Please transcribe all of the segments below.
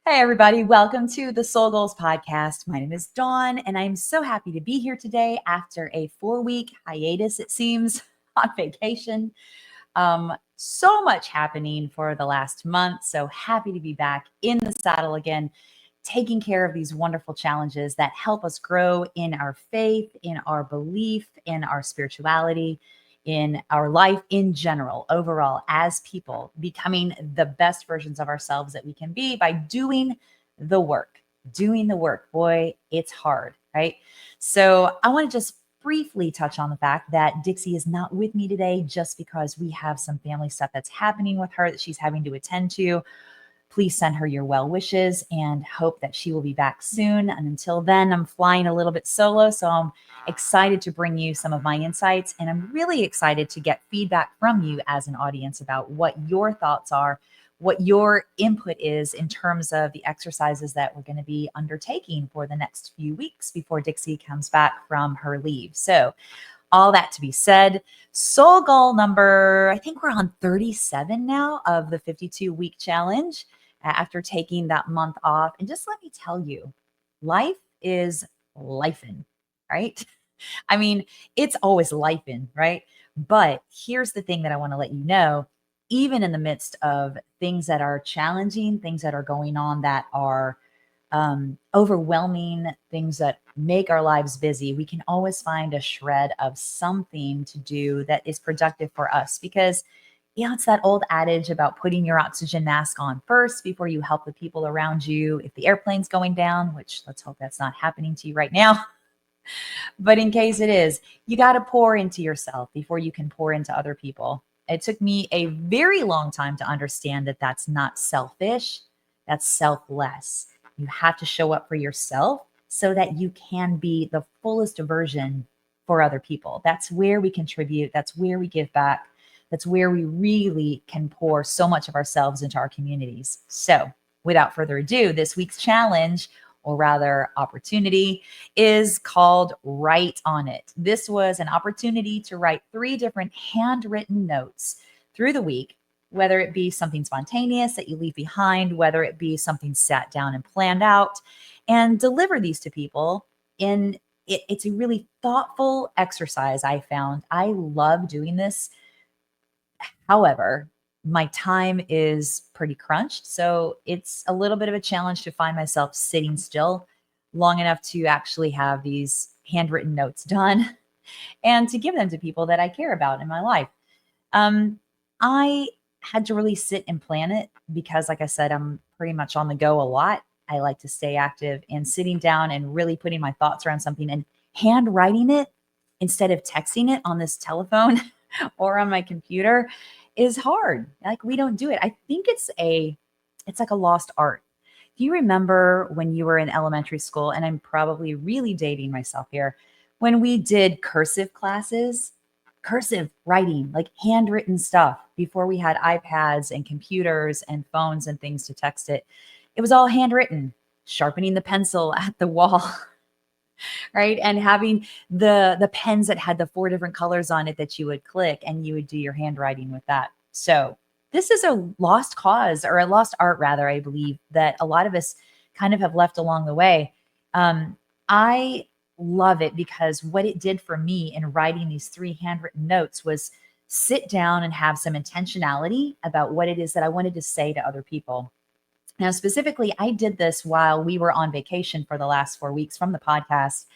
Hey, everybody. Welcome to the Soul Goals Podcast. My name is Dawn, and I'm so happy to be here today after a 4-week hiatus, it seems, on vacation. So much happening for the last month. So happy to be back in the saddle again, taking care of these wonderful challenges that help us grow in our faith, in our belief, in our spirituality, in our life in general, overall, as people, becoming the best versions of ourselves that we can be by doing the work. Doing the work, boy, it's hard, right? So I want to just briefly touch on the fact that Dixie is not with me today just because we have some family stuff that's happening with her that she's having to attend to. Please send her your well wishes and hope that she will be back soon. And until then, I'm flying a little bit solo. So I'm excited to bring you some of my insights. And I'm really excited to get feedback from you as an audience about what your thoughts are, what your input is in terms of the exercises that we're going to be undertaking for the next few weeks before Dixie comes back from her leave. So, all that to be said, soul goal number, I think we're on 37 now of the 52-week challenge after taking that month off. And just let me tell you, life is lifing, right? I mean, it's always lifing, right? But here's the thing that I want to let you know, even in the midst of things that are challenging, things that are going on that are overwhelming, things that make our lives busy, we can always find a shred of something to do that is productive for us. Because, it's that old adage about putting your oxygen mask on first before you help the people around you. If the airplane's going down, which let's hope that's not happening to you right now, but in case it is, you got to pour into yourself before you can pour into other people. It took me a very long time to understand that that's not selfish, that's selfless. You have to show up for yourself so that you can be the fullest version for other people. That's where we contribute, that's where we give back, that's where we really can pour so much of ourselves into our communities. So, without further ado, this week's challenge, or rather opportunity, is called Write on It. This was an opportunity to write 3 different handwritten notes through the week, whether it be something spontaneous that you leave behind, whether it be something sat down and planned out, and deliver these to people in it's a really thoughtful exercise. I found I love doing this. However, my time is pretty crunched. So it's a little bit of a challenge to find myself sitting still long enough to actually have these handwritten notes done and to give them to people that I care about in my life. Um, I had to really sit and plan it because, like I said, I'm pretty much on the go a lot. I like to stay active, and sitting down and really putting my thoughts around something and handwriting it instead of texting it on this telephone or on my computer is hard. Like, we don't do it. I think it's like a lost art. Do you remember when you were in elementary school, and I'm probably really dating myself here, when we did cursive classes, cursive writing, like handwritten stuff before we had iPads and computers and phones and things to text it? It was all handwritten, sharpening the pencil at the wall, right? And having the pens that had the 4 different colors on it that you would click, and you would do your handwriting with that. So this is a lost cause, or a lost art rather, I believe, that a lot of us kind of have left along the way. I love it because what it did for me in writing these 3 handwritten notes was sit down and have some intentionality about what it is that I wanted to say to other people. Now, specifically, I did this while we were on vacation for the last 4 weeks from the podcast,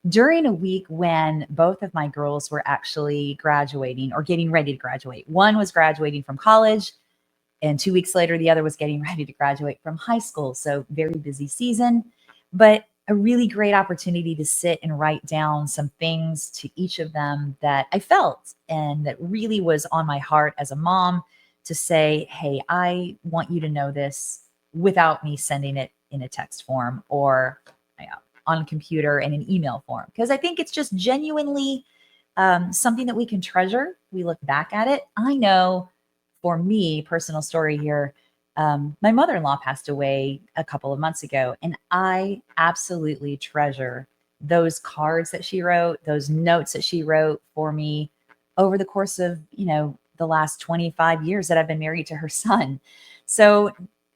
during a week when both of my girls were actually graduating or getting ready to graduate. One was graduating from college, and 2 weeks later, the other was getting ready to graduate from high school. So, very busy season, but a really great opportunity to sit and write down some things to each of them that I felt and that really was on my heart as a mom, to say, hey, I want you to know this, without me sending it in a text form or on a computer in an email form. Because I think it's just genuinely something that we can treasure. We look back at it. I know, for me, personal story here, my mother-in-law passed away a couple of months ago, and I absolutely treasure those cards that she wrote, those notes that she wrote for me over the course of, the last 25 years that I've been married to her son. So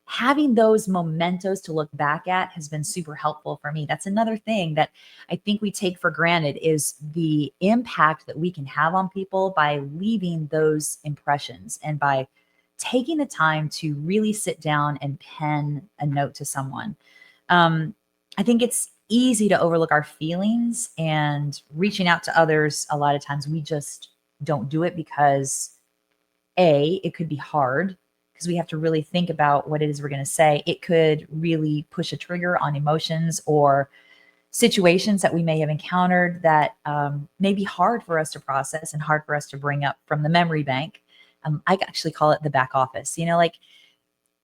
having those mementos to look back at has been super helpful for me. That's another thing that I think we take for granted is the impact that we can have on people by leaving those impressions and by taking the time to really sit down and pen a note to someone. Um, I think it's easy to overlook our feelings and reaching out to others. A lot of times we just don't do it because it could be hard because we have to really think about what it is we're going to say. It could really push a trigger on emotions or situations that we may have encountered that may be hard for us to process and hard for us to bring up from the memory bank. I actually call it the back office. Like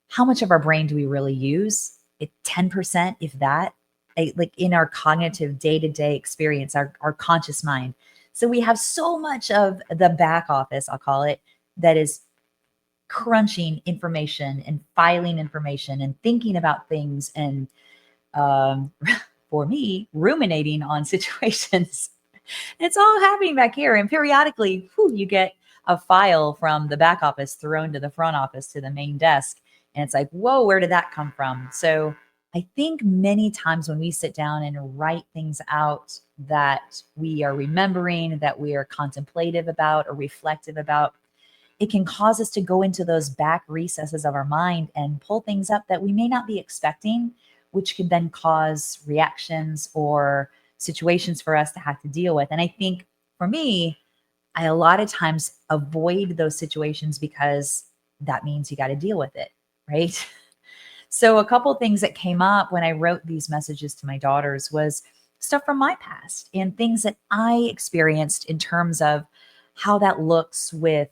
how much of our brain do we really use? 10%, if that, like in our cognitive day to day experience, our conscious mind. So we have so much of the back office, I'll call it, that is crunching information and filing information and thinking about things and um, for me, ruminating on situations. It's all happening back here. And periodically, you get a file from the back office thrown to the front office to the main desk. And it's like, whoa, where did that come from? So I think many times when we sit down and write things out that we are remembering, that we are contemplative about or reflective about, it can cause us to go into those back recesses of our mind and pull things up that we may not be expecting, which could then cause reactions or situations for us to have to deal with. And I think for me, I a lot of times avoid those situations because that means you got to deal with it, right? So a couple things that came up when I wrote these messages to my daughters was stuff from my past and things that I experienced in terms of how that looks with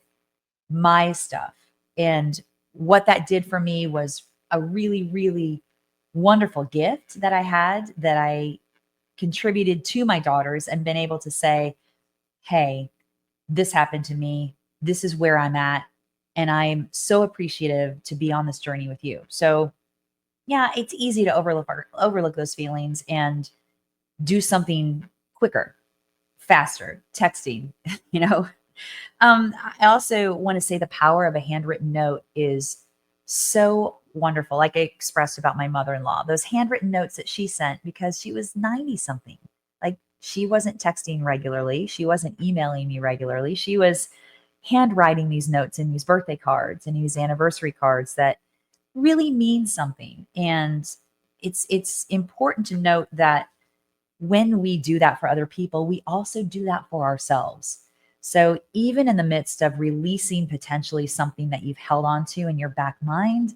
my stuff. And what that did for me was a really, really wonderful gift that I had that I contributed to my daughters and been able to say, hey, this happened to me. This is where I'm at. And I'm so appreciative to be on this journey with you. So, yeah, it's easy to overlook those feelings and do something quicker, faster, texting, you know, I also want to say the power of a handwritten note is so wonderful. Like I expressed about my mother-in-law, those handwritten notes that she sent because she was 90 something. Like she wasn't texting regularly, she wasn't emailing me regularly. She was handwriting these notes and these birthday cards and these anniversary cards that really mean something. And it's important to note that when we do that for other people, we also do that for ourselves. So even in the midst of releasing potentially something that you've held on to in your back mind,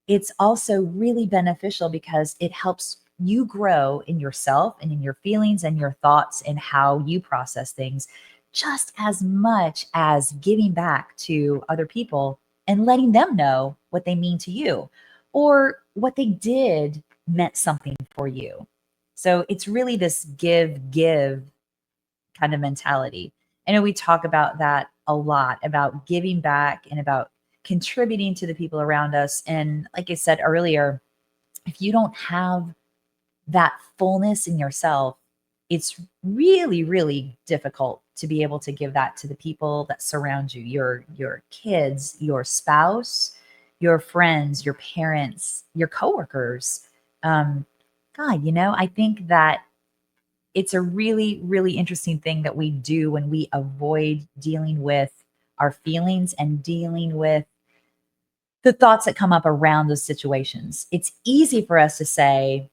it's also really beneficial because it helps you grow in yourself and in your feelings and your thoughts and how you process things just as much as giving back to other people and letting them know what they mean to you or what they did meant something for you. So it's really this give kind of mentality. I know we talk about that a lot about giving back and about contributing to the people around us. And like I said earlier, if you don't have that fullness in yourself, it's really, really difficult to be able to give that to the people that surround you, your kids, your spouse, your friends, your parents, your coworkers. Um, God, I think that it's a really, really interesting thing that we do when we avoid dealing with our feelings and dealing with the thoughts that come up around those situations. It's easy for us to say,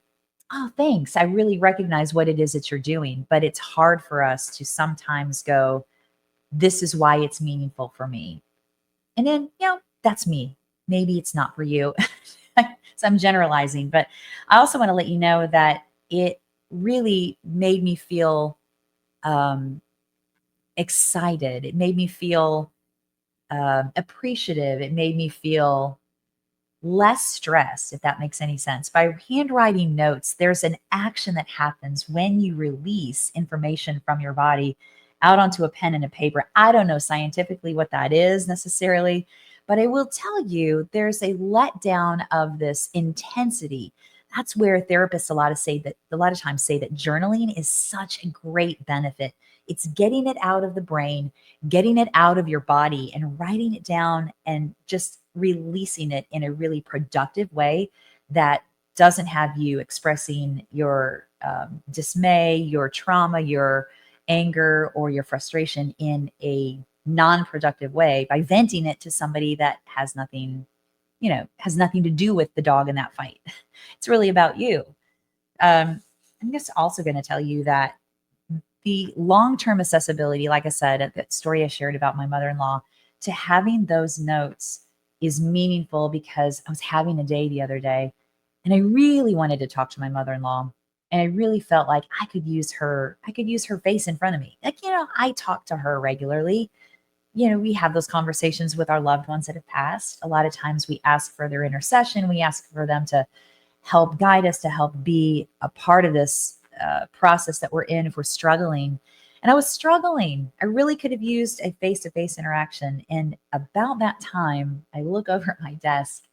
oh, thanks. I really recognize what it is that you're doing. But it's hard for us to sometimes go, this is why it's meaningful for me. And then, that's me. Maybe it's not for you. So I'm generalizing, but I also want to let you know that it really made me feel um, excited. It made me feel appreciative. It made me feel less stressed, if that makes any sense. By handwriting notes, there's an action that happens when you release information from your body out onto a pen and a paper. I don't know scientifically what that is necessarily, but I will tell you there's a letdown of this intensity. That's where therapists a lot of times say that journaling is such a great benefit. It's getting it out of the brain, getting it out of your body and writing it down and just releasing it in a really productive way that doesn't have you expressing your dismay, your trauma, your anger, or your frustration in a non-productive way by venting it to somebody that has nothing, has nothing to do with the dog in that fight. It's really about you. I'm just also going to tell you that the long-term accessibility, like I said, that story I shared about my mother-in-law, to having those notes is meaningful because I was having a day the other day and I really wanted to talk to my mother-in-law. And I really felt like I could use her face in front of me. Like, I talk to her regularly. We have those conversations with our loved ones that have passed. A lot of times we ask for their intercession. We ask for them to help guide us, to help be a part of this process that we're in if we're struggling. And I was struggling. I really could have used a face to face interaction. And about that time, I look over at my desk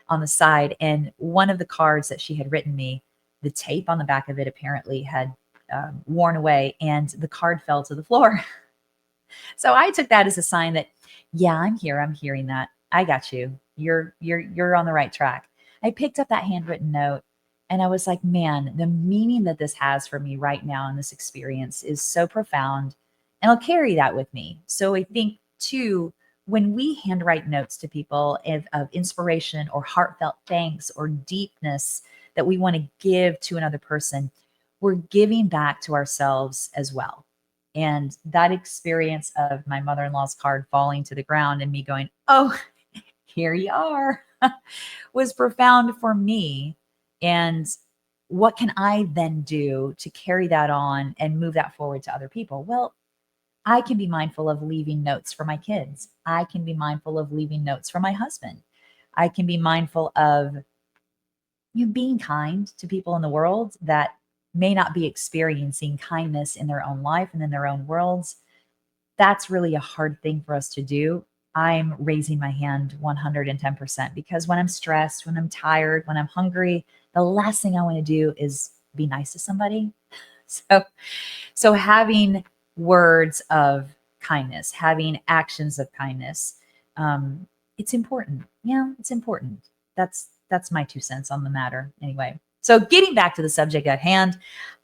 on the side, and one of the cards that she had written me, the tape on the back of it apparently had worn away, and the card fell to the floor. So I took that as a sign that, yeah, I'm here. I'm hearing that. I got you. You're on the right track. I picked up that handwritten note and I was like, man, the meaning that this has for me right now in this experience is so profound. And I'll carry that with me. So I think too, when we handwrite notes to people of inspiration or heartfelt thanks or deepness that we want to give to another person, we're giving back to ourselves as well. And that experience of my mother in law's card falling to the ground and me going, oh, here you are, was profound for me. And what can I then do to carry that on and move that forward to other people? Well, I can be mindful of leaving notes for my kids. I can be mindful of leaving notes for my husband. I can be mindful of being kind to people in the world that may not be experiencing kindness in their own life and in their own worlds. That's really a hard thing for us to do. I'm raising my hand 110% because when I'm stressed, when I'm tired, when I'm hungry, the last thing I want to do is be nice to somebody. So, so having words of kindness, having actions of kindness, it's important. Yeah, it's important. That's my 2 cents on the matter. Anyway, so getting back to the subject at hand,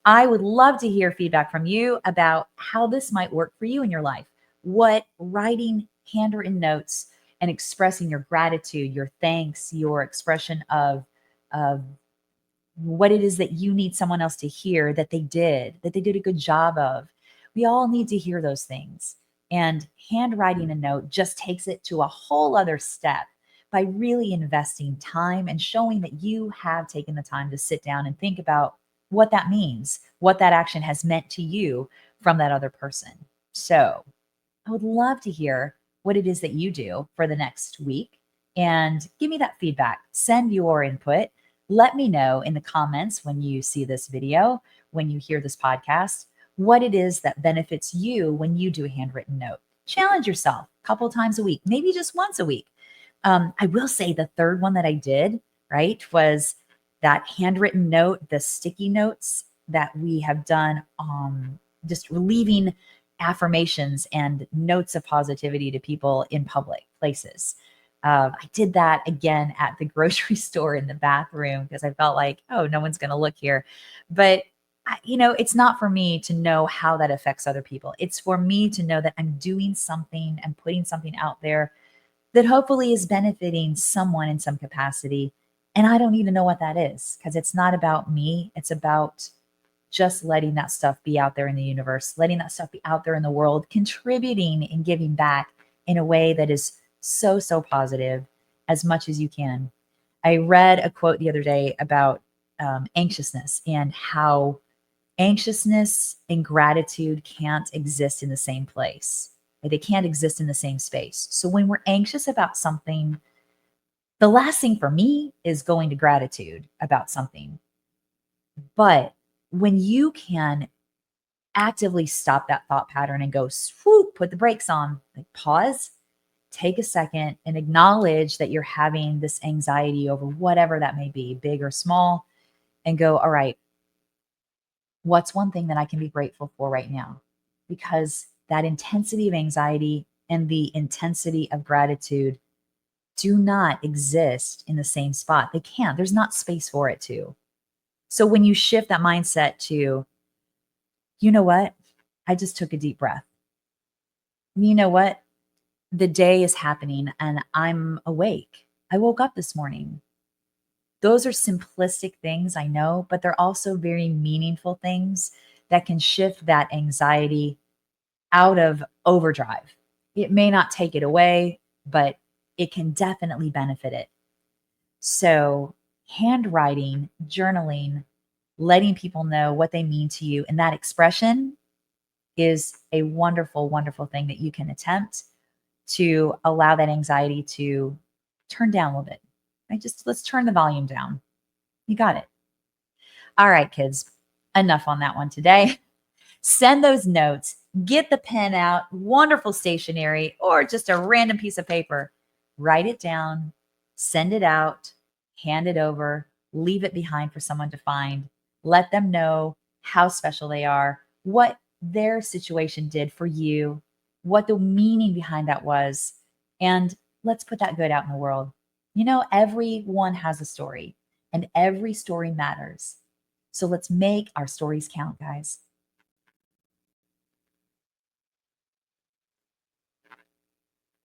I would love to hear feedback from you about how this might work for you in your life. What writing handwritten notes and expressing your gratitude, your thanks, your expression of what it is that you need someone else to hear that they did a good job of. We all need to hear those things. And handwriting a note just takes it to a whole other step by really investing time and showing that you have taken the time to sit down and think about what that means, what that action has meant to you from that other person. So I would love to hear what it is that you do for the next week and give me that feedback. Send your input. Let me know in the comments when you see this video, when you hear this podcast, what it is that benefits you when you do a handwritten note. Challenge yourself a couple times a week, maybe just once a week. I will say the third one that I did, right, was that handwritten note, the sticky notes that we have done, just leaving affirmations and notes of positivity to people in public places. I did that again at the grocery store in the bathroom because I felt like, oh, no one's going to look here. But, it's not for me to know how that affects other people. It's for me to know that I'm doing something and putting something out there that hopefully is benefiting someone in some capacity. And I don't need to know what that is because it's not about me. It's about just letting that stuff be out there in the universe, letting that stuff be out there in the world, contributing and giving back in a way that is so, so positive as much as you can. I read a quote the other day about anxiousness and how anxiousness and gratitude can't exist in the same place. They can't exist in the same space. So when we're anxious about something, the last thing for me is going to gratitude about something. But when you can actively stop that thought pattern and go swoop, put the brakes on, like pause, take a second and acknowledge that you're having this anxiety over whatever that may be, big or small, and go, all right, what's one thing that I can be grateful for right now? Because that intensity of anxiety and the intensity of gratitude do not exist in the same spot. They can't. There's not space for it to. So when you shift that mindset to, you know what? I just took a deep breath. You know what? The day is happening and I'm awake. I woke up this morning. Those are simplistic things, I know, but they're also very meaningful things that can shift that anxiety out of overdrive. It may not take it away, but it can definitely benefit it. So, handwriting, journaling, letting people know what they mean to you, and that expression is a wonderful, wonderful thing that you can attempt to allow that anxiety to turn down a little bit. Right? Just let's turn the volume down. You got it. All right, kids, enough on that one today. Send those notes, get the pen out, wonderful stationery, or just a random piece of paper. Write it down, send it out, hand it over, leave it behind for someone to find. Let them know how special they are, what their situation did for you, what the meaning behind that was. And let's put that good out in the world. You know, everyone has a story, and every story matters. So let's make our stories count, guys.